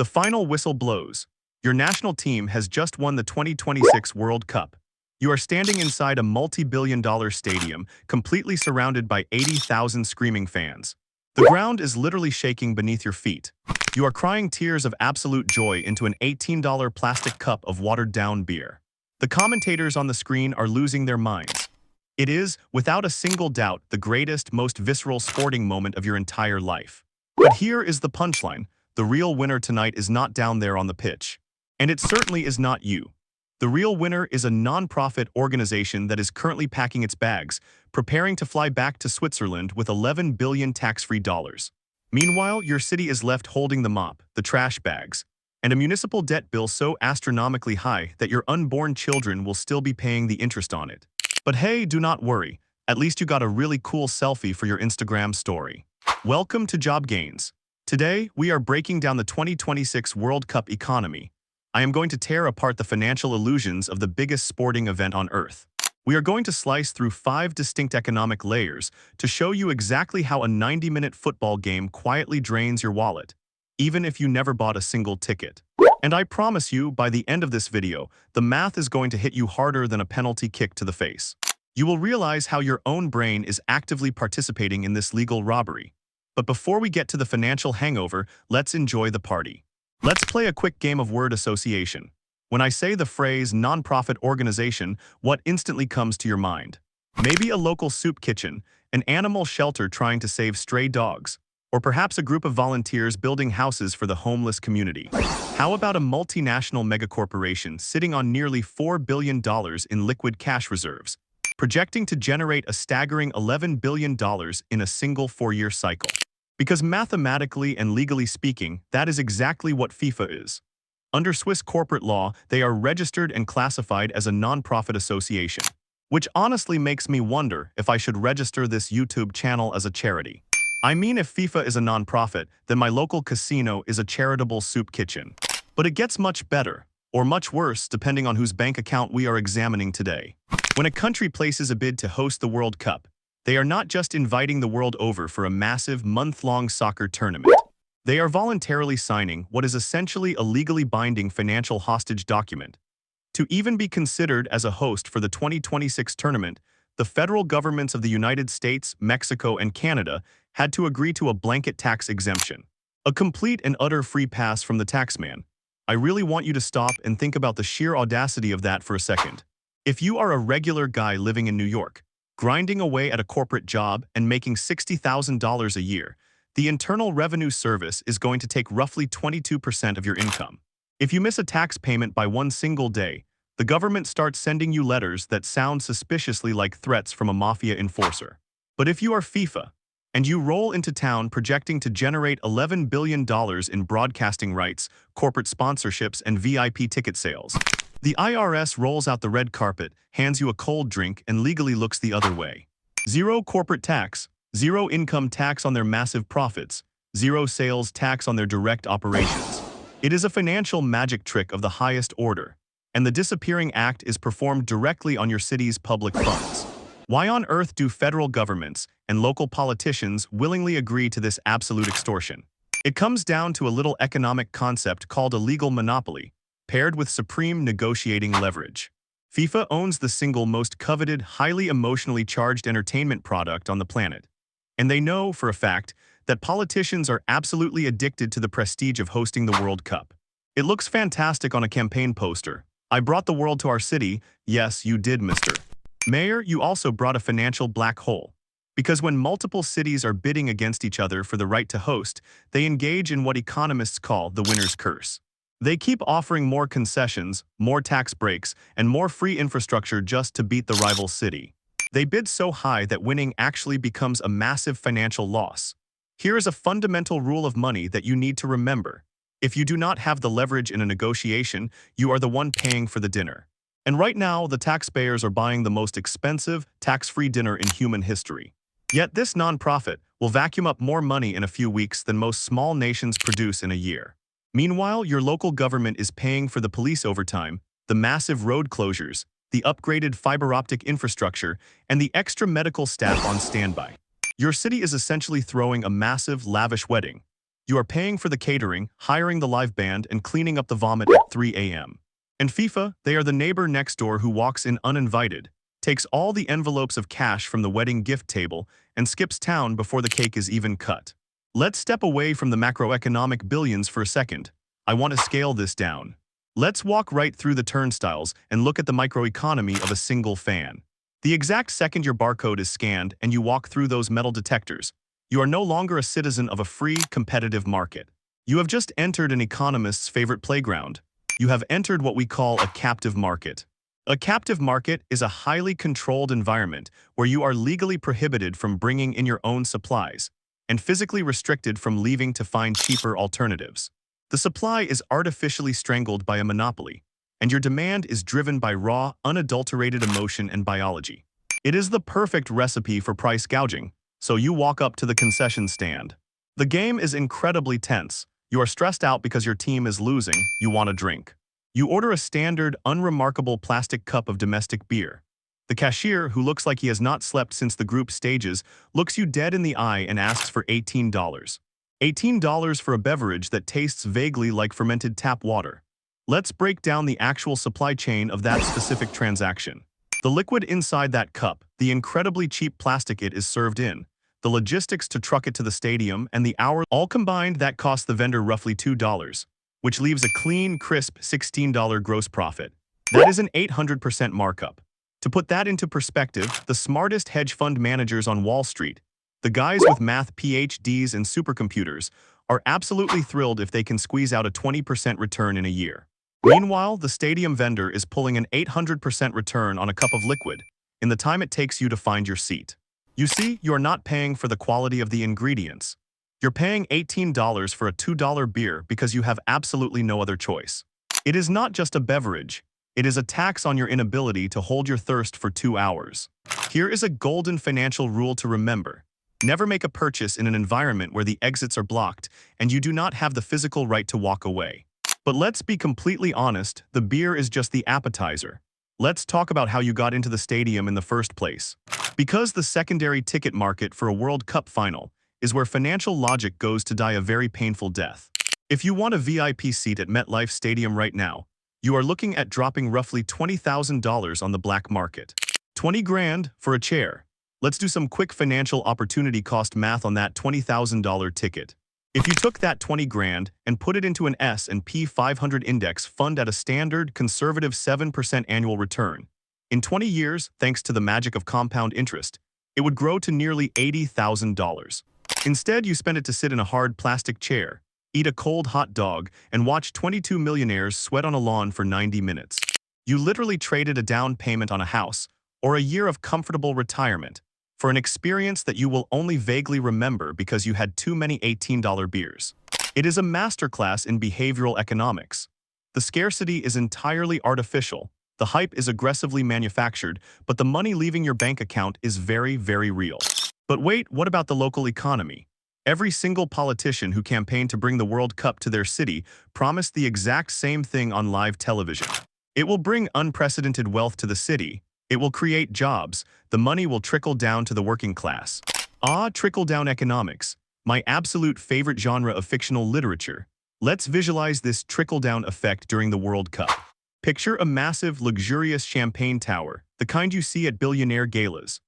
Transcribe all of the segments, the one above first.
The final whistle blows. Your national team has just won the 2026 World Cup. You are standing inside a multi-billion-dollar stadium, completely surrounded by 80,000 screaming fans. The ground is literally shaking beneath your feet. You are crying tears of absolute joy into an $18 plastic cup of watered-down beer. The commentators on the screen are losing their minds. It is, without a single doubt, the greatest, most visceral sporting moment of your entire life. But here is the punchline. The real winner tonight is not down there on the pitch. And it certainly is not you. The real winner is a non-profit organization that is currently packing its bags, preparing to fly back to Switzerland with 11 billion tax-free dollars. Meanwhile, your city is left holding the mop, the trash bags, and a municipal debt bill so astronomically high that your unborn children will still be paying the interest on it. But hey, do not worry. At least you got a really cool selfie for your Instagram story. Welcome to Job Gains. Today, we are breaking down the 2026 World Cup economy. I am going to tear apart the financial illusions of the biggest sporting event on Earth. We are going to slice through 5 distinct economic layers to show you exactly how a 90-minute football game quietly drains your wallet, even if you never bought a single ticket. And I promise you, by the end of this video, the math is going to hit you harder than a penalty kick to the face. You will realize how your own brain is actively participating in this legal robbery. But before we get to the financial hangover, let's enjoy the party. Let's play a quick game of word association. When I say the phrase nonprofit organization, what instantly comes to your mind? Maybe a local soup kitchen, an animal shelter trying to save stray dogs, or perhaps a group of volunteers building houses for the homeless community. How about a multinational megacorporation sitting on nearly $4 billion in liquid cash reserves, projecting to generate a staggering $11 billion in a single 4-year cycle? Because mathematically and legally speaking, that is exactly what FIFA is. Under Swiss corporate law, they are registered and classified as a non-profit association, which honestly makes me wonder if I should register this YouTube channel as a charity. I mean, if FIFA is a non-profit, then my local casino is a charitable soup kitchen. But it gets much better, or much worse, depending on whose bank account we are examining today. When a country places a bid to host the World Cup, they are not just inviting the world over for a massive, month-long soccer tournament. They are voluntarily signing what is essentially a legally binding financial hostage document. To even be considered as a host for the 2026 tournament, the federal governments of the United States, Mexico, and Canada had to agree to a blanket tax exemption. A complete and utter free pass from the taxman. I really want you to stop and think about the sheer audacity of that for a second. If you are a regular guy living in New York, grinding away at a corporate job and making $60,000 a year, the Internal Revenue Service is going to take roughly 22% of your income. If you miss a tax payment by one single day, the government starts sending you letters that sound suspiciously like threats from a mafia enforcer. But if you are FIFA, and you roll into town projecting to generate $11 billion in broadcasting rights, corporate sponsorships, and VIP ticket sales, the IRS rolls out the red carpet, hands you a cold drink, and legally looks the other way. Zero corporate tax, zero income tax on their massive profits, zero sales tax on their direct operations. It is a financial magic trick of the highest order, and the disappearing act is performed directly on your city's public funds. Why on earth do federal governments and local politicians willingly agree to this absolute extortion? It comes down to a little economic concept called a legal monopoly, paired with supreme negotiating leverage. FIFA owns the single most coveted, highly emotionally charged entertainment product on the planet. And they know, for a fact, that politicians are absolutely addicted to the prestige of hosting the World Cup. It looks fantastic on a campaign poster. I brought the world to our city. Yes, you did, Mr. Mayor, you also brought a financial black hole. Because when multiple cities are bidding against each other for the right to host, they engage in what economists call the winner's curse. They keep offering more concessions, more tax breaks, and more free infrastructure just to beat the rival city. They bid so high that winning actually becomes a massive financial loss. Here is a fundamental rule of money that you need to remember. If you do not have the leverage in a negotiation, you are the one paying for the dinner. And right now, the taxpayers are buying the most expensive, tax-free dinner in human history. Yet this nonprofit will vacuum up more money in a few weeks than most small nations produce in a year. Meanwhile, your local government is paying for the police overtime, the massive road closures, the upgraded fiber optic infrastructure, and the extra medical staff on standby. Your city is essentially throwing a massive, lavish wedding. You are paying for the catering, hiring the live band, and cleaning up the vomit at 3 a.m. In FIFA, they are the neighbor next door who walks in uninvited, takes all the envelopes of cash from the wedding gift table, and skips town before the cake is even cut. Let's step away from the macroeconomic billions for a second. I want to scale this down. Let's walk right through the turnstiles and look at the microeconomy of a single fan. The exact second your barcode is scanned and you walk through those metal detectors, you are no longer a citizen of a free, competitive market. You have just entered an economist's favorite playground. You have entered what we call a captive market. A captive market is a highly controlled environment where you are legally prohibited from bringing in your own supplies and physically restricted from leaving to find cheaper alternatives. The supply is artificially strangled by a monopoly, and your demand is driven by raw, unadulterated emotion and biology. It is the perfect recipe for price gouging, so you walk up to the concession stand. The game is incredibly tense. You are stressed out because your team is losing, you want a drink. You order a standard, unremarkable plastic cup of domestic beer. The cashier, who looks like he has not slept since the group stages, looks you dead in the eye and asks for $18. $18 for a beverage that tastes vaguely like fermented tap water. Let's break down the actual supply chain of that specific transaction. The liquid inside that cup, the incredibly cheap plastic it is served in, the logistics to truck it to the stadium, and the hour all combined that cost the vendor roughly $2, which leaves a clean, crisp $16 gross profit. That is an 800% markup. To put that into perspective, the smartest hedge fund managers on Wall Street, the guys with math PhDs and supercomputers, are absolutely thrilled if they can squeeze out a 20% return in a year. Meanwhile, the stadium vendor is pulling an 800% return on a cup of liquid in the time it takes you to find your seat. You see, you are not paying for the quality of the ingredients. You're paying $18 for a $2 beer because you have absolutely no other choice. It is not just a beverage. It is a tax on your inability to hold your thirst for 2 hours. Here is a golden financial rule to remember. Never make a purchase in an environment where the exits are blocked and you do not have the physical right to walk away. But let's be completely honest, the beer is just the appetizer. Let's talk about how you got into the stadium in the first place. Because the secondary ticket market for a World Cup final is where financial logic goes to die a very painful death. If you want a VIP seat at MetLife Stadium right now, you are looking at dropping roughly $20,000 on the black market. 20 grand for a chair. Let's do some quick financial opportunity cost math on that $20,000 ticket. If you took that 20 grand and put it into an S&P 500 index fund at a standard, conservative 7% annual return, in 20 years, thanks to the magic of compound interest, it would grow to nearly $80,000. Instead, you spend it to sit in a hard plastic chair, eat a cold hot dog, and watch 22 millionaires sweat on a lawn for 90 minutes. You literally traded a down payment on a house or a year of comfortable retirement for an experience that you will only vaguely remember because you had too many $18 beers. It is a masterclass in behavioral economics. The scarcity is entirely artificial, the hype is aggressively manufactured, but the money leaving your bank account is very, very real. But wait, what about the local economy? Every single politician who campaigned to bring the World Cup to their city promised the exact same thing on live television. It will bring unprecedented wealth to the city. It will create jobs. The money will trickle down to the working class. Ah, trickle-down economics, my absolute favorite genre of fictional literature. Let's visualize this trickle-down effect during the World Cup. Picture a massive, luxurious champagne tower, the kind you see at billionaire galas.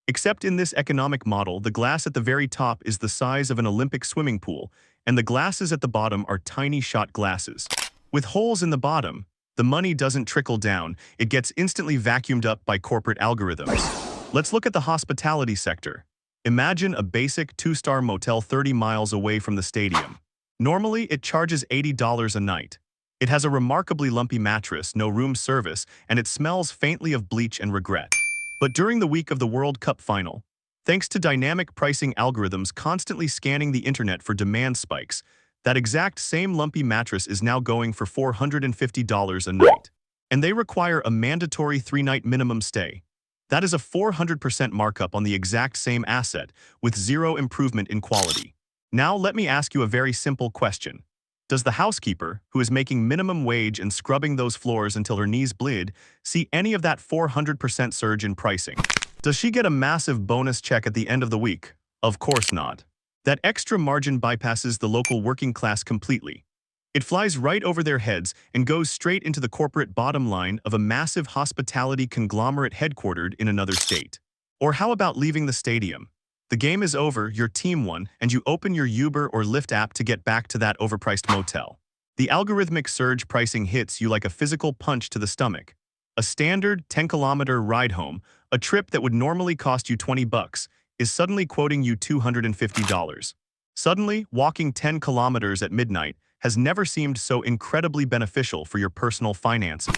Except in this economic model, the glass at the very top is the size of an Olympic swimming pool, and the glasses at the bottom are tiny shot glasses. With holes in the bottom, the money doesn't trickle down, it gets instantly vacuumed up by corporate algorithms. Let's look at the hospitality sector. Imagine a basic 2-star motel 30 miles away from the stadium. Normally, it charges $80 a night. It has a remarkably lumpy mattress, no room service, and it smells faintly of bleach and regret. But during the week of the World Cup final, thanks to dynamic pricing algorithms constantly scanning the internet for demand spikes, that exact same lumpy mattress is now going for $450 a night. And they require a mandatory 3-night minimum stay. That is a 400% markup on the exact same asset, with zero improvement in quality. Now let me ask you a very simple question. Does the housekeeper, who is making minimum wage and scrubbing those floors until her knees bleed, see any of that 400% surge in pricing? Does she get a massive bonus check at the end of the week? Of course not. That extra margin bypasses the local working class completely. It flies right over their heads and goes straight into the corporate bottom line of a massive hospitality conglomerate headquartered in another state. Or how about leaving the stadium? The game is over, your team won, and you open your Uber or Lyft app to get back to that overpriced motel. The algorithmic surge pricing hits you like a physical punch to the stomach. A standard 10-kilometer ride home, a trip that would normally cost you $20, is suddenly quoting you $250. Suddenly, walking 10 kilometers at midnight has never seemed so incredibly beneficial for your personal finances.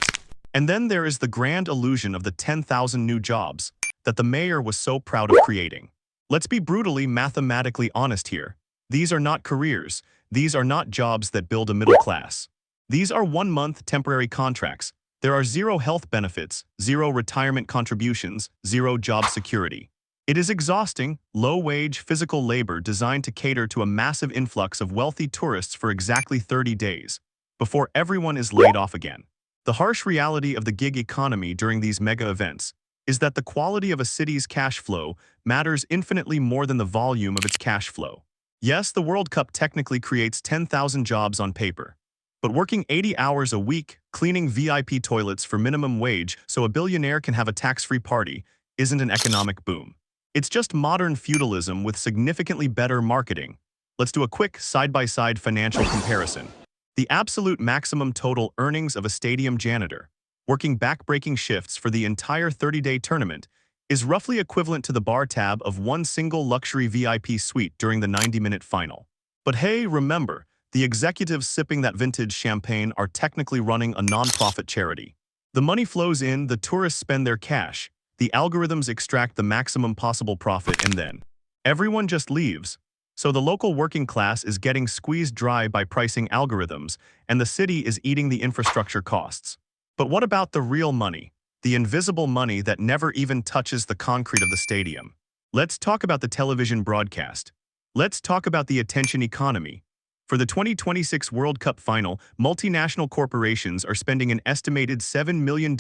And then there is the grand illusion of the 10,000 new jobs that the mayor was so proud of creating. Let's be brutally mathematically honest here. These are not careers. These are not jobs that build a middle class. These are one-month temporary contracts. There are zero health benefits, zero retirement contributions, zero job security. It is exhausting, low-wage physical labor designed to cater to a massive influx of wealthy tourists for exactly 30 days, before everyone is laid off again. The harsh reality of the gig economy during these mega events is that the quality of a city's cash flow matters infinitely more than the volume of its cash flow. Yes, the World Cup technically creates 10,000 jobs on paper, but working 80 hours a week, cleaning VIP toilets for minimum wage so a billionaire can have a tax-free party isn't an economic boom. It's just modern feudalism with significantly better marketing. Let's do a quick side-by-side financial comparison. The absolute maximum total earnings of a stadium janitor, working back-breaking shifts for the entire 30-day tournament, is roughly equivalent to the bar tab of one single luxury VIP suite during the 90-minute final. But hey, remember, the executives sipping that vintage champagne are technically running a non-profit charity. The money flows in, the tourists spend their cash, the algorithms extract the maximum possible profit, and then everyone just leaves. So the local working class is getting squeezed dry by pricing algorithms, and the city is eating the infrastructure costs. But what about the real money? The invisible money that never even touches the concrete of the stadium. Let's talk about the television broadcast. Let's talk about the attention economy. For the 2026 World Cup final, multinational corporations are spending an estimated $7 million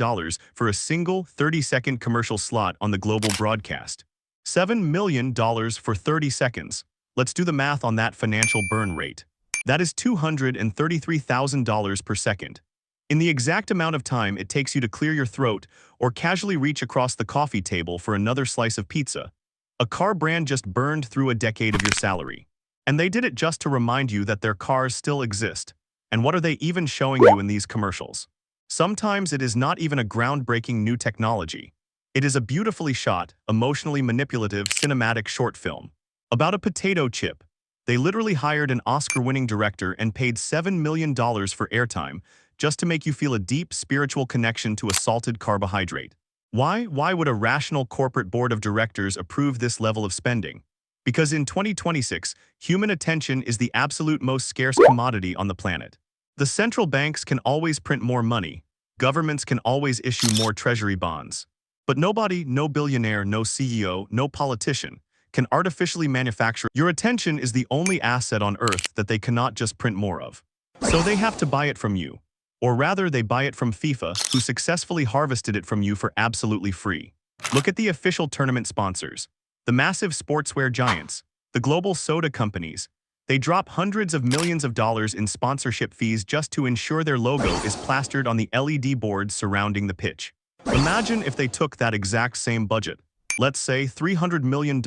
for a single 30-second commercial slot on the global broadcast. $7 million for 30 seconds. Let's do the math on that financial burn rate. That is $233,000 per second. In the exact amount of time it takes you to clear your throat or casually reach across the coffee table for another slice of pizza, a car brand just burned through a decade of your salary. And they did it just to remind you that their cars still exist. And what are they even showing you in these commercials? Sometimes it is not even a groundbreaking new technology. It is a beautifully shot, emotionally manipulative cinematic short film about a potato chip. They literally hired an Oscar-winning director and paid $7 million for airtime just to make you feel a deep spiritual connection to a salted carbohydrate. Why would a rational corporate board of directors approve this level of spending? Because in 2026, human attention is the absolute most scarce commodity on the planet. The central banks can always print more money, governments can always issue more treasury bonds. But nobody, no billionaire, no CEO, no politician, can artificially manufacture. Your attention is the only asset on Earth that they cannot just print more of. So they have to buy it from you. Or rather, they buy it from FIFA, who successfully harvested it from you for absolutely free. Look at the official tournament sponsors. The massive sportswear giants, the global soda companies, they drop hundreds of millions of dollars in sponsorship fees just to ensure their logo is plastered on the LED boards surrounding the pitch. Imagine if they took that exact same budget, let's say $300 million,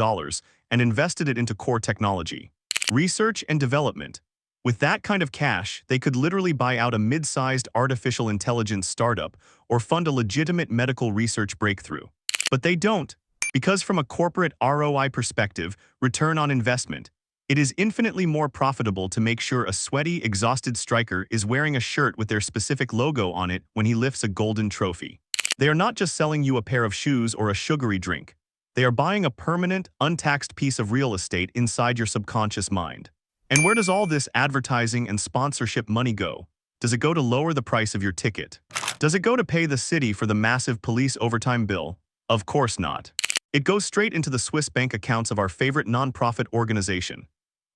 and invested it into core technology, research and development. With that kind of cash, they could literally buy out a mid-sized artificial intelligence startup or fund a legitimate medical research breakthrough. But they don't. Because from a corporate ROI perspective, return on investment, it is infinitely more profitable to make sure a sweaty, exhausted striker is wearing a shirt with their specific logo on it when he lifts a golden trophy. They are not just selling you a pair of shoes or a sugary drink. They are buying a permanent, untaxed piece of real estate inside your subconscious mind. And where does all this advertising and sponsorship money go? Does it go to lower the price of your ticket? Does it go to pay the city for the massive police overtime bill? Of course not. It goes straight into the Swiss bank accounts of our favorite nonprofit organization.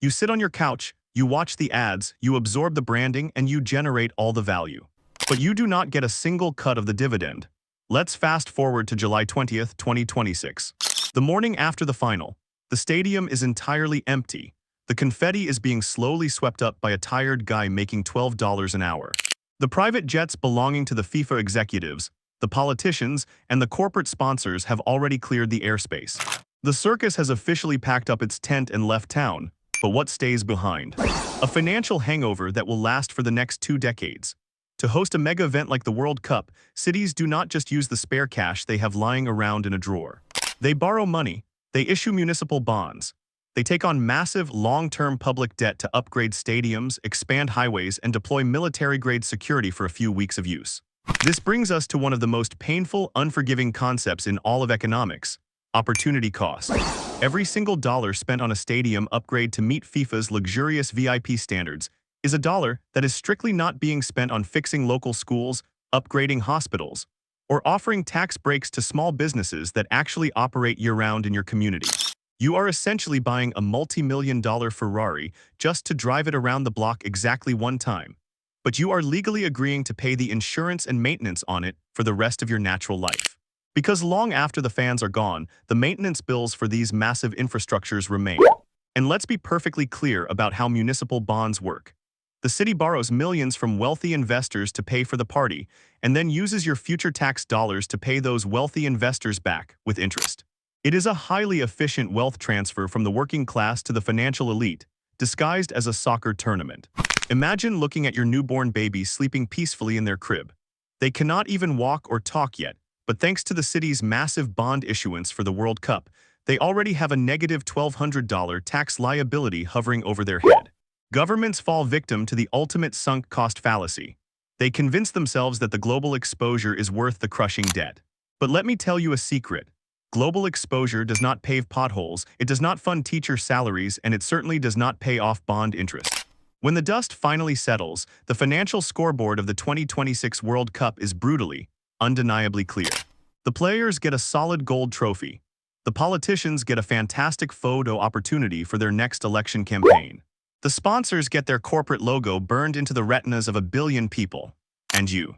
You sit on your couch, you watch the ads, you absorb the branding, and you generate all the value. But you do not get a single cut of the dividend. Let's fast forward to July 20th, 2026. The morning after the final, the stadium is entirely empty. The confetti is being slowly swept up by a tired guy making $12 an hour. The private jets belonging to the FIFA executives, the politicians, and the corporate sponsors have already cleared the airspace. The circus has officially packed up its tent and left town, but what stays behind? A financial hangover that will last for the next 2 decades. To host a mega event like the World Cup, cities do not just use the spare cash they have lying around in a drawer. They borrow money, they issue municipal bonds. They take on massive, long-term public debt to upgrade stadiums, expand highways, and deploy military-grade security for a few weeks of use. This brings us to one of the most painful, unforgiving concepts in all of economics: opportunity cost. Every single dollar spent on a stadium upgrade to meet FIFA's luxurious VIP standards is a dollar that is strictly not being spent on fixing local schools, upgrading hospitals, or offering tax breaks to small businesses that actually operate year-round in your community. You are essentially buying a multi-million-dollar Ferrari just to drive it around the block exactly one time, but you are legally agreeing to pay the insurance and maintenance on it for the rest of your natural life. Because long after the fans are gone, the maintenance bills for these massive infrastructures remain. And let's be perfectly clear about how municipal bonds work. The city borrows millions from wealthy investors to pay for the party, and then uses your future tax dollars to pay those wealthy investors back with interest. It is a highly efficient wealth transfer from the working class to the financial elite, disguised as a soccer tournament. Imagine looking at your newborn baby sleeping peacefully in their crib. They cannot even walk or talk yet, but thanks to the city's massive bond issuance for the World Cup, they already have a negative $1,200 tax liability hovering over their head. Governments fall victim to the ultimate sunk cost fallacy. They convince themselves that the global exposure is worth the crushing debt. But let me tell you a secret. Global exposure does not pave potholes, it does not fund teacher salaries, and it certainly does not pay off bond interest. When the dust finally settles, the financial scoreboard of the 2026 World Cup is brutally, undeniably clear. The players get a solid gold trophy. The politicians get a fantastic photo opportunity for their next election campaign. The sponsors get their corporate logo burned into the retinas of a billion people. And you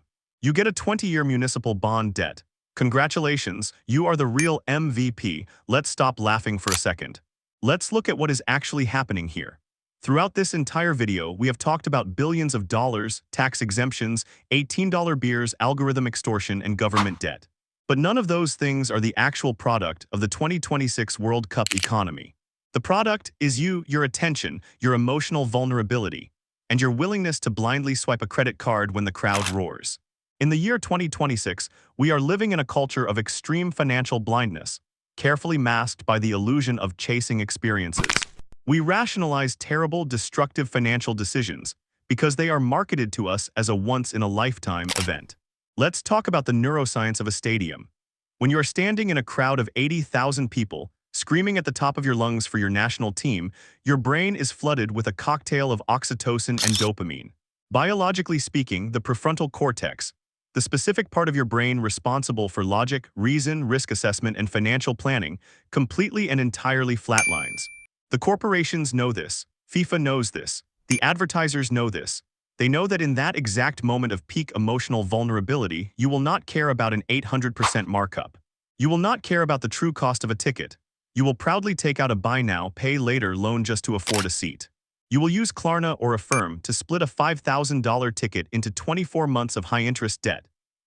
get a 20-year municipal bond debt. Congratulations, you are the real MVP. Let's stop laughing for a second. Let's look at what is actually happening here. Throughout this entire video, we have talked about billions of dollars, tax exemptions, $18 beers, algorithm extortion, and government debt. But none of those things are the actual product of the 2026 World Cup economy. The product is you, your attention, your emotional vulnerability, and your willingness to blindly swipe a credit card when the crowd roars. In the year 2026, we are living in a culture of extreme financial blindness, carefully masked by the illusion of chasing experiences. We rationalize terrible, destructive financial decisions because they are marketed to us as a once-in-a-lifetime event. Let's talk about the neuroscience of a stadium. When you are standing in a crowd of 80,000 people, screaming at the top of your lungs for your national team, your brain is flooded with a cocktail of oxytocin and dopamine. Biologically speaking, the prefrontal cortex, the specific part of your brain responsible for logic, reason, risk assessment, and financial planning, completely and entirely flatlines. The corporations know this. FIFA knows this. The advertisers know this. They know that in that exact moment of peak emotional vulnerability, you will not care about an 800% markup. You will not care about the true cost of a ticket. You will proudly take out a buy now, pay later loan just to afford a seat. You will use Klarna or Affirm to split a $5,000 ticket into 24 months of high-interest debt,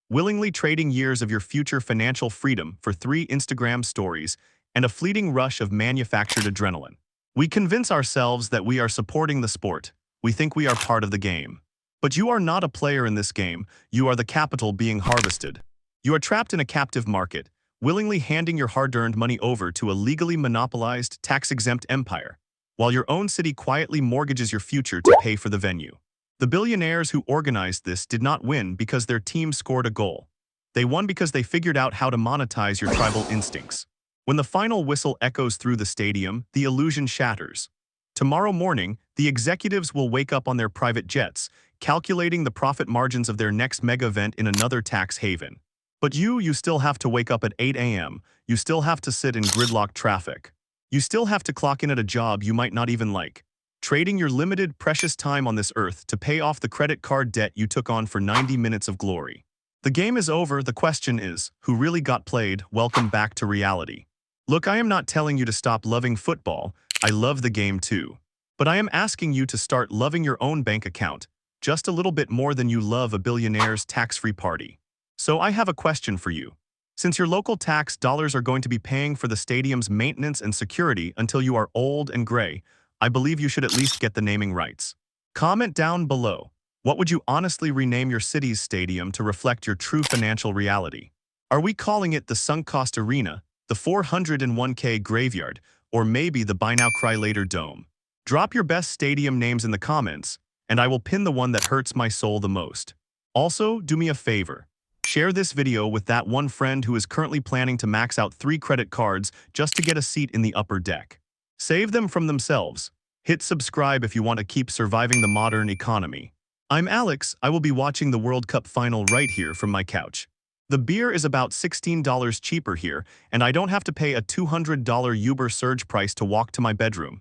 willingly trading years of your future financial freedom for 3 Instagram stories and a fleeting rush of manufactured adrenaline. We convince ourselves that we are supporting the sport. We think we are part of the game. But you are not a player in this game. You are the capital being harvested. You are trapped in a captive market, willingly handing your hard-earned money over to a legally monopolized, tax-exempt empire, while your own city quietly mortgages your future to pay for the venue. The billionaires who organized this did not win because their team scored a goal. They won because they figured out how to monetize your tribal instincts. When the final whistle echoes through the stadium, the illusion shatters. Tomorrow morning, the executives will wake up on their private jets, calculating the profit margins of their next mega event in another tax haven. But you still have to wake up at 8 a.m., you still have to sit in gridlock traffic. You still have to clock in at a job you might not even like, trading your limited, precious time on this earth to pay off the credit card debt you took on for 90 minutes of glory. The game is over, the question is, who really got played? Welcome back to reality. Look, I am not telling you to stop loving football, I love the game too. But I am asking you to start loving your own bank account, just a little bit more than you love a billionaire's tax-free party. So I have a question for you. Since your local tax dollars are going to be paying for the stadium's maintenance and security until you are old and gray, I believe you should at least get the naming rights. Comment down below. What would you honestly rename your city's stadium to reflect your true financial reality? Are we calling it the Sunk Cost Arena, the 401k Graveyard, or maybe the Buy Now Cry Later Dome? Drop your best stadium names in the comments, and I will pin the one that hurts my soul the most. Also, do me a favor. Share this video with that one friend who is currently planning to max out 3 credit cards just to get a seat in the upper deck. Save them from themselves. Hit subscribe if you want to keep surviving the modern economy. I'm Alex. I will be watching the World Cup final right here from my couch. The beer is about $16 cheaper here, and I don't have to pay a $200 Uber surge price to walk to my bedroom.